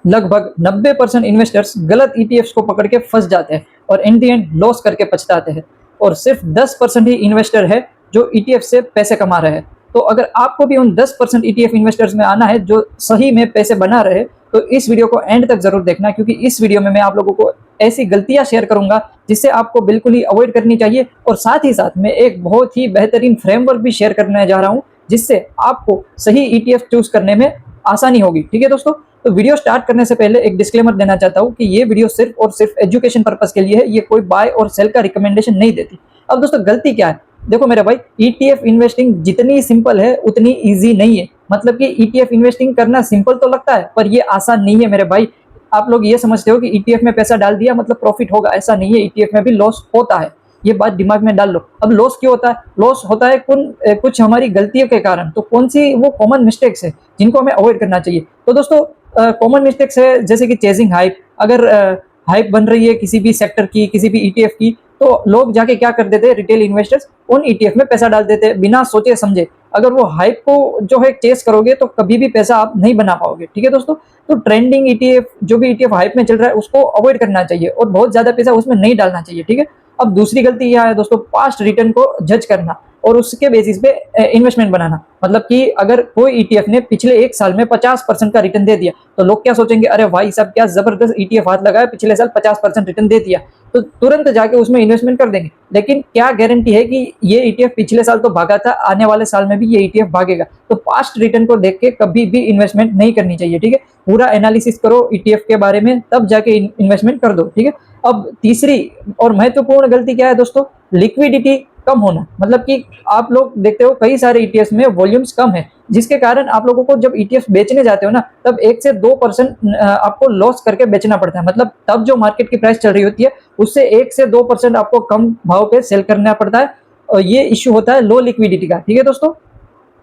लगभग 90% इन्वेस्टर्स गलत ईटीएफ्स को पकड़ के फंस जाते हैं और इन दी एंड लॉस करके पछताते हैं, और सिर्फ 10% ही इन्वेस्टर है जो ईटीएफ से पैसे कमा रहे हैं। तो अगर आपको भी उन 10% ईटीएफ इन्वेस्टर्स में आना है जो सही में पैसे बना रहे, तो इस वीडियो को एंड तक जरूर देखना, क्योंकि इस वीडियो में मैं आप लोगों को ऐसी गलतियां शेयर करूंगा जिससे आपको बिल्कुल ही अवॉइड करनी चाहिए, और साथ ही साथ मैं एक बहुत ही बेहतरीन फ्रेमवर्क भी शेयर करने जा रहा हूं जिससे आपको सही ईटीएफ चूज करने में आसानी होगी। ठीक है दोस्तों, तो वीडियो स्टार्ट करने से पहले एक डिस्क्लेमर देना चाहता हूं कि ये वीडियो सिर्फ और सिर्फ एजुकेशन पर्पस के लिए है, ये कोई बाय और सेल का रिकमेंडेशन नहीं देती। अब दोस्तों गलती क्या है, देखो मेरे भाई, ईटीएफ इन्वेस्टिंग जितनी सिंपल है उतनी इजी नहीं है। मतलब कि ईटीएफ इन्वेस्टिंग करना सिंपल तो लगता है पर ये आसान नहीं है मेरे भाई। आप लोग ये समझते हो कि ईटीएफ में पैसा डाल दिया मतलब प्रॉफिट होगा, ऐसा नहीं है। ईटीएफ में भी लॉस होता है, ये बात दिमाग में डाल लो। अब लॉस क्यों होता है? लॉस होता है कुछ हमारी गलतियों के कारण। तो कौन सी वो कॉमन मिस्टेक्स है जिनको हमें अवॉइड करना चाहिए? तो दोस्तों कॉमन मिस्टेक्स है जैसे कि चेजिंग हाइप। अगर हाइप बन रही है किसी भी सेक्टर की, किसी भी ईटीएफ की, तो लोग जाके क्या कर देते हैं, रिटेल इन्वेस्टर्स उन ईटीएफ में पैसा डाल देते हैं बिना सोचे समझे। अगर वो हाइप को जो है चेस करोगे तो कभी भी पैसा आप नहीं बना पाओगे। ठीक है दोस्तों, तो ट्रेंडिंग ईटीएफ, जो भी ईटीएफ हाइप में चल रहा है उसको अवॉइड करना चाहिए और बहुत ज्यादा पैसा उसमें नहीं डालना चाहिए। ठीक है, अब दूसरी गलती यह है दोस्तों, पास्ट रिटर्न को जज करना और उसके बेसिस पे इन्वेस्टमेंट बनाना। मतलब कि अगर कोई ईटीएफ ने पिछले एक साल में 50% का रिटर्न दे दिया तो लोग क्या सोचेंगे, अरे भाई साहब क्या जबरदस्त ईटीएफ हाथ लगाया, पिछले साल 50% रिटर्न दे दिया, तो तुरंत जाके उसमें इन्वेस्टमेंट कर देंगे। लेकिन क्या गारंटी है कि ये ईटीएफ पिछले साल तो भागा था, आने वाले साल में भी ये ईटीएफ भागेगा? तो पास्ट रिटर्न को देख के कभी भी इन्वेस्टमेंट नहीं करनी चाहिए। ठीक है, पूरा एनालिसिस करो ईटीएफ के बारे में, तब जाके इन्वेस्टमेंट कर दो। ठीक है, अब तीसरी और महत्वपूर्ण गलती क्या है दोस्तों, लिक्विडिटी कम होना। मतलब कि आप लोग देखते हो कई सारे ईटीएफ में वॉल्यूम्स कम है, जिसके कारण आप लोगों को जब ईटीएफ बेचने जाते हो ना, तब 1 से 2% आपको लॉस करके बेचना पड़ता है। मतलब तब जो मार्केट की प्राइस चल रही होती है उससे 1 से 2% आपको कम भाव पे सेल करना पड़ता है, और ये इश्यू होता है लो लिक्विडिटी का। ठीक है दोस्तों,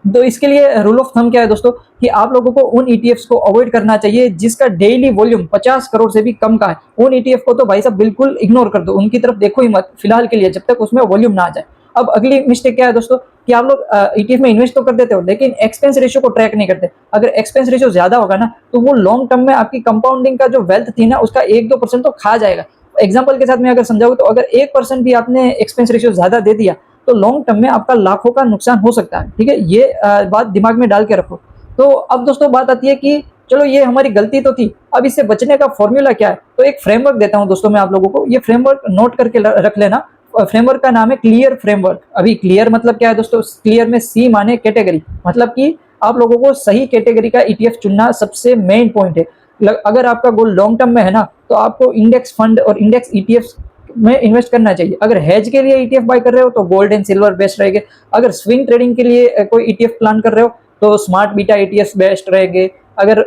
तो इसके लिए रूल ऑफ थंब क्या है दोस्तों, कि आप लोगों को उन ईटीएफ्स को अवॉइड करना चाहिए जिसका डेली वॉल्यूम 50 करोड़ से भी कम का है। उन ईटीएफ को तो भाई साहब बिल्कुल इग्नोर कर दो, उनकी तरफ देखो ही मत फिलहाल के लिए, जब तक उसमें वॉल्यूम ना आ जाए। अब अगली मिस्टेक क्या है दोस्तों, कि आप लोग ईटीएफ में इन्वेस्ट तो कर देते हो लेकिन एक्सपेंस रेशियो को ट्रैक नहीं करते। अगर एक्सपेंस रेशियो ज्यादा होगा ना तो वो लॉन्ग टर्म में आपकी कंपाउंडिंग का जो वेल्थ थी ना उसका 1-2% तो खा जाएगा। एग्जाम्पल के साथ मैं अगर समझाऊँ तो अगर 1% भी आपने एक्सपेंस रेशियो ज्यादा दे दिया तो लॉन्ग टर्म में आपका लाखों का नुकसान हो सकता है। ठीक है, ये बात दिमाग में डाल के रखो। तो अब दोस्तों बात आती है कि चलो ये हमारी गलती तो थी, अब इससे बचने का फॉर्मूला क्या है? तो एक फ्रेमवर्क देता हूं दोस्तों मैं आप लोगों को, ये फ्रेमवर्क नोट करके रख लेना। फ्रेमवर्क का नाम है क्लियर फ्रेमवर्क। अभी क्लियर मतलब क्या है दोस्तों, क्लियर में सी माने कैटेगरी, मतलब कि आप लोगों को सही कैटेगरी का ईटीएफ चुनना सबसे मेन पॉइंट है। अगर आपका गोल लॉन्ग टर्म में है ना, तो आपको इंडेक्स फंड और इंडेक्स ईटीएफ में इन्वेस्ट करना चाहिए। अगर हेज के लिए ईटीएफ बाय कर रहे हो तो गोल्ड एंड सिल्वर बेस्ट रहेंगे। अगर स्विंग ट्रेडिंग के लिए कोई ईटीएफ प्लान कर रहे हो तो स्मार्ट बीटा ईटीएफ बेस्ट रहेंगे। अगर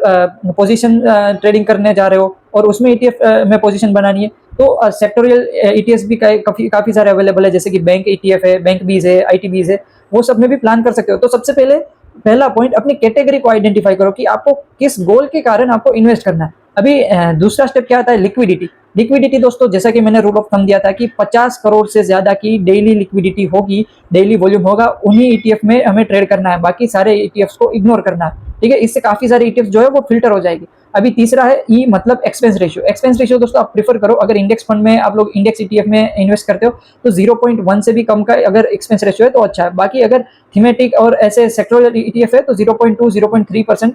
पोजीशन ट्रेडिंग करने जा रहे हो और उसमें ईटीएफ में पोजीशन बनानी है तो सेक्टोरियल ईटीएफ भी काफी सारे अवेलेबल है, जैसे कि बैंक ईटीएफ है, बैंक बीज है, आईटीबीज है, वो सब में भी प्लान कर सकते हो। तो सबसे पहला पॉइंट, अपनी कैटेगरी को आइडेंटिफाई करो कि आपको किस गोल के कारण आपको इन्वेस्ट करना है। अभी दूसरा स्टेप क्या आता है, लिक्विडिटी। लिक्विडिटी दोस्तों, जैसा कि मैंने रूल ऑफ थंब दिया था कि 50 करोड़ से ज्यादा की डेली लिक्विडिटी होगी, डेली वॉल्यूम होगा, उन्हीं ईटीएफ में हमें ट्रेड करना है, बाकी सारे ईटीएफ को इग्नोर करना है। ठीक है, इससे काफी सारे ईटीएफ जो है वो फिल्टर हो जाएगी। अभी तीसरा है ई मतलब एक्सपेंस रेशियो। एक्सपेंस रेशियो दोस्तों आप प्रीफर करो, अगर इंडेक्स फंड में आप लोग इंडेक्स ईटीएफ में इन्वेस्ट करते हो तो 0.1 से भी कम का अगर एक्सपेंस रेशियो है तो अच्छा है। बाकी अगर थीमेटिक और ऐसे सेक्टोरल ईटीएफ है तो 0.2 0.3%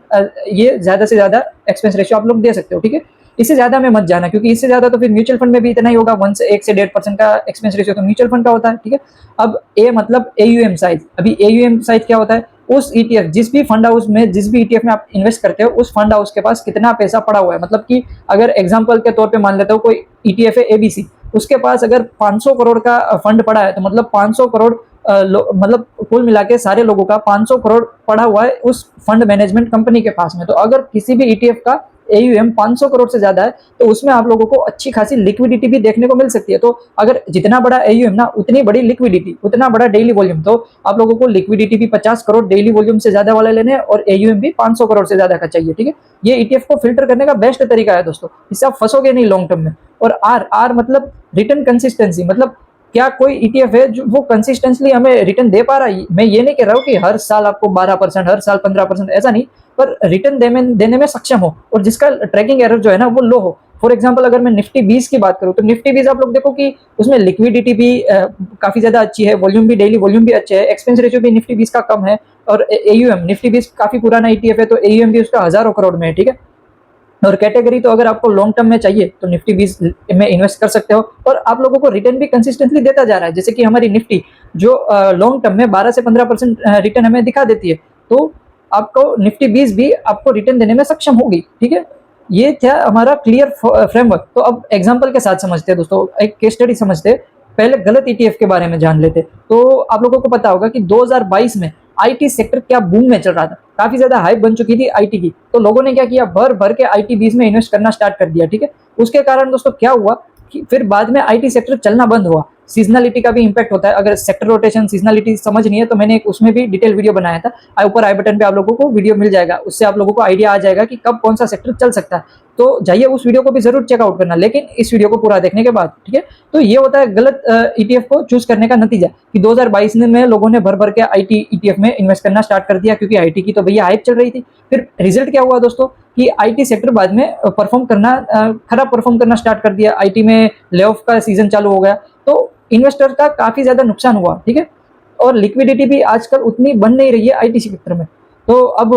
ये ज्यादा से ज्यादा एक्सपेंस रेशियो आप लोग दे सकते हो। ठीक है, इससे ज्यादा में मत जाना, क्योंकि इससे ज्यादा तो फिर म्यूचुअल फंड में भी इतना ही होगा, 1 से 1.5% का एक्सपेंस रेशियो तो म्यूचुअल फंड का होता है। ठीक है, अब ए मतलब एयूएम साइज। अभी एयूएम साइज क्या होता है, उस ईटीएफ, जिस भी फंड हाउस में, जिस भी ईटीएफ में आप इन्वेस्ट करते हो उस फंड हाउस के पास कितना पैसा पड़ा हुआ है। मतलब कि अगर एग्जांपल के तौर पे मान लेता हूँ कोई ईटीएफ है एबीसी, उसके पास अगर 500 करोड़ का फंड पड़ा है तो मतलब 500 करोड़ मतलब कुल मिला के सारे लोगों का 500 करोड़ पड़ा हुआ है उस फंड मैनेजमेंट कंपनी के पास में। तो अगर किसी भी ईटीएफ का एयूएम 500 करोड़ से ज्यादा है तो उसमें आप लोगों को अच्छी खासी लिक्विडिटी भी देखने को मिल सकती है। तो अगर जितना बड़ा एयूएम ना उतनी बड़ी लिक्विडिटी, उतना बड़ा डेली वॉल्यूम। तो आप लोगों को लिक्विडिटी भी 50 करोड़ डेली वॉल्यूम से ज्यादा वाले लेने हैं और एयूएम भी 500 करोड़ से ज्यादा का चाहिए। ठीक है, ये ईटीएफ को फिल्टर करने का बेस्ट तरीका है दोस्तों, इससे आप फंसोगे नहीं लॉन्ग टर्म में। और आर मतलब रिटर्न कंसिस्टेंसी। मतलब क्या कोई ETF है जो वो कंसिस्टेंटली हमें रिटर्न दे पा रहा है? मैं ये नहीं कह रहा हूँ कि हर साल आपको 12%, हर साल 15%, ऐसा नहीं, पर रिटर्न देने में सक्षम हो और जिसका ट्रैकिंग एरर जो है ना वो लो हो। फॉर एग्जाम्पल अगर मैं निफ्टी 20 की बात करूँ तो निफ्टी 20 आप लोग देखो कि उसमें लिक्विडिटी भी काफी ज्यादा अच्छी है, वॉल्यूम भी, डेली वॉल्यूम भी अच्छे है, एक्सपेंस रेशियो भी निफ्टी 20 का कम है, और AUM, निफ्टी 20 काफी पुराना ETF है तो AUM भी उसका हजारों करोड़ में है, ठीक है। और कैटेगरी तो अगर आपको लॉन्ग टर्म में चाहिए तो निफ्टी 20 में इन्वेस्ट कर सकते हो, और आप लोगों को रिटर्न भी कंसिस्टेंटली देता जा रहा है। जैसे कि हमारी निफ्टी जो लॉन्ग टर्म में 12 से 15% रिटर्न हमें दिखा देती है, तो आपको निफ्टी 20 भी आपको रिटर्न देने में सक्षम होगी, ठीक है। ये था हमारा क्लियर फ्रेमवर्क। तो अब एग्जाम्पल के साथ समझते हैं दोस्तों, एक केस स्टडी समझते हैं। पहले गलत ETF के बारे में जान लेते। तो आप लोगों को पता होगा कि 2022 में IT सेक्टर क्या बूम में चल रहा था, काफी ज्यादा हाइप बन चुकी थी IT की। तो लोगों ने क्या किया, भर भर के IT 20 में इन्वेस्ट करना स्टार्ट कर दिया, ठीक है। उसके कारण दोस्तों क्या हुआ कि फिर बाद में IT सेक्टर चलना बंद हुआ। सीजनलिटी का भी इंपैक्ट होता है। अगर सेक्टर रोटेशन सीजनलिटी समझ नहीं है तो मैंने एक उसमें भी डिटेल वीडियो बनाया था, ऊपर आई बटन पे आप लोगों को वीडियो मिल जाएगा, उससे आप लोगों को आइडिया आ जाएगा कि कब कौन सा सेक्टर चल सकता है। तो जाइए उस वीडियो को भी जरूर चेकआउट करना, लेकिन इस वीडियो को पूरा देखने के बाद, ठीक है। तो ये होता है गलत ETF को चूज करने का नतीजा कि 2022 में लोगों ने भर भर के IT ETF में इन्वेस्ट करना स्टार्ट कर दिया, क्योंकि IT की तो भैया हाइप चल रही थी। फिर रिजल्ट क्या हुआ दोस्तों कि IT सेक्टर बाद में खराब परफॉर्म करना स्टार्ट कर दिया। IT में ले ऑफ का सीजन चालू हो गया, तो इन्वेस्टर का काफी ज्यादा नुकसान हुआ, ठीक है। और लिक्विडिटी भी आजकल उतनी बन नहीं रही है IT सेक्टर में। तो अब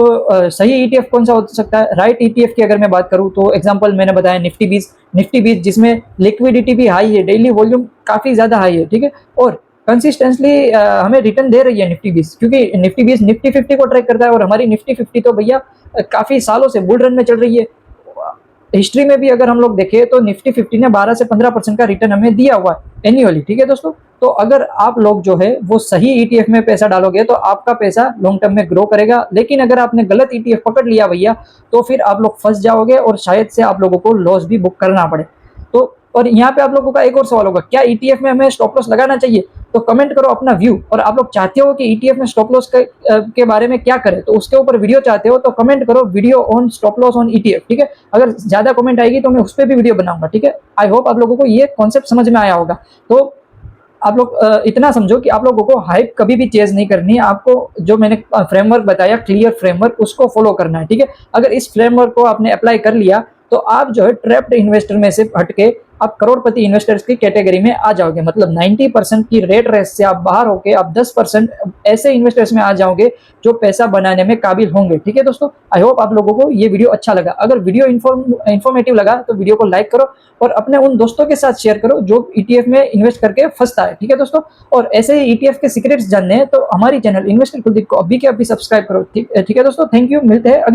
सही ETF कौन सा हो सकता है? राइट ETF की अगर मैं बात करूं तो एग्जांपल मैंने बताया निफ्टी 20 जिसमें लिक्विडिटी भी हाई है, डेली वॉल्यूम काफी ज्यादा हाई है, ठीक है। और कंसिस्टेंटली हमें रिटर्न दे रही है निफ्टी 20, क्योंकि निफ्टी 20 निफ्टी 50 को ट्रैक करता है, और हमारी निफ्टी 50 तो भैया काफी सालों से बुल रन में चल रही है। हिस्ट्री में भी अगर हम लोग देखें तो निफ्टी 50 ने 12 से 15% का रिटर्न हमें दिया हुआ है एनुअली, ठीक है दोस्तों। तो अगर आप लोग जो है वो सही ETF में पैसा डालोगे तो आपका पैसा लॉन्ग टर्म में ग्रो करेगा। लेकिन अगर आपने गलत ETF पकड़ लिया भैया तो फिर आप लोग फंस जाओगे और शायद से आप लोगों को लॉस भी बुक करना पड़े। तो और यहाँ पे आप लोगों का एक और सवाल होगा, क्या ETF में हमें स्टॉप लॉस लगाना चाहिए? तो कमेंट करो अपना व्यू, और आप लोग चाहते हो कि ETF में स्टॉप लॉस के बारे में क्या करें तो उसके ऊपर वीडियो चाहते हो तो कमेंट करो, video on stop loss on ETF, ठीक है। अगर ज्यादा कमेंट आएगी तो मैं उस पर भी वीडियो बनाऊंगा, ठीक है। आई होप आप लोगों को ये कॉन्सेप्ट समझ में आया होगा। तो आप लोग इतना समझो कि आप लोगों को हाइप कभी भी चेज नहीं करनी है। आपको जो मैंने फ्रेमवर्क बताया, क्लियर फ्रेमवर्क, उसको फॉलो करना है, ठीक है। अगर इस फ्रेमवर्क को आपने अप्लाई कर लिया तो आप जो है ट्रैप्ड इन्वेस्टर में से हटके आप करोड़पति इन्वेस्टर्स की कैटेगरी में आ जाओगे। मतलब 90% की रेट रेस से आप बाहर होके आप 10% ऐसे इन्वेस्टर्स में आ जाओगे जो पैसा बनाने में काबिल होंगे, ठीक है दोस्तों। आई होप आप लोगों को ये वीडियो अच्छा लगा। अगर वीडियो इन्फॉर्मेटिव लगा तो वीडियो को लाइक करो और अपने उन दोस्तों के साथ शेयर करो जो ETF में इन्वेस्ट करके फंसता है, ठीक है दोस्तों। और ऐसे ही ETF के सीक्रेट्स जानने हैं तो हमारी चैनल इन्वेस्टर कुलदीप को अभी के अभी सब्सक्राइब करो, ठीक है दोस्तों। थैंक यू, मिलते हैं अगली